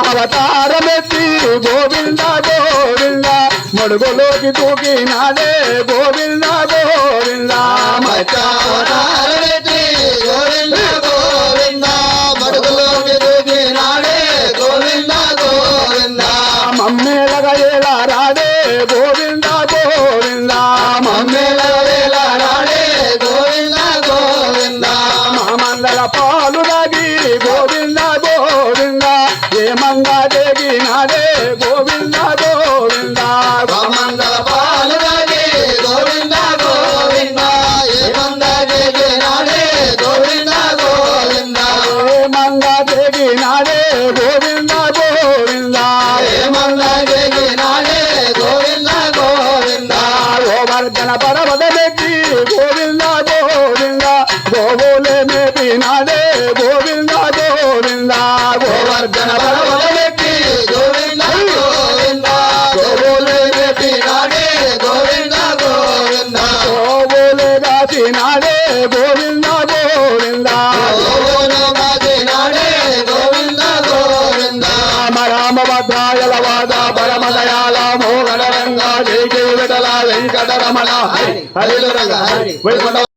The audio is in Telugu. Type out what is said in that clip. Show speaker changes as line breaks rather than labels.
అవతారమెత్తి గోవింద గోవింద మడుగులోకి దూకినాడే గోవింద గోవింద
అవతారమెత్తి గోవింద గోవింద మడుగులోకి దూకినాడే గోవింద గోవింద
మమ్మేలగా ఎలా రాడే గోవింద గోవింద
మమ్మేలగా ఎలా రాడే గోవింద గోవింద
మందల పాలు దాగి గోవింద గోవింద ఏ మంగా దేగినాడే గోవింద గోవింద
మందల పాలు దాగి గోవింద గోవింద ఏ మంద దేగినాడే గోవింద గోవింద
ఏ మంగా దేగినాడే గోవింద గోవింద
ఏ మంద దేగినాడే గోవింద గోవింద
గోవర్ధన పర్వతమెక్కి గోవింద గోవింద గోవులే మేపినాడే గోవింద గోవింద
గోవర్ధన పర్వతమెక్కి గోవింద గోవింద గోవులే మేపినాడే గోవింద గోవింద
గోవులే దాచినాడే గోవింద గోవింద
గోవులు కాచినాడే గోవింద గోవింద
రామ భద్రాయల వాద పరమదయాల మోహన రంగా జై జై విఠల వెంకటరమణ
హరి హరి రంగ హరి
వైకుంఠ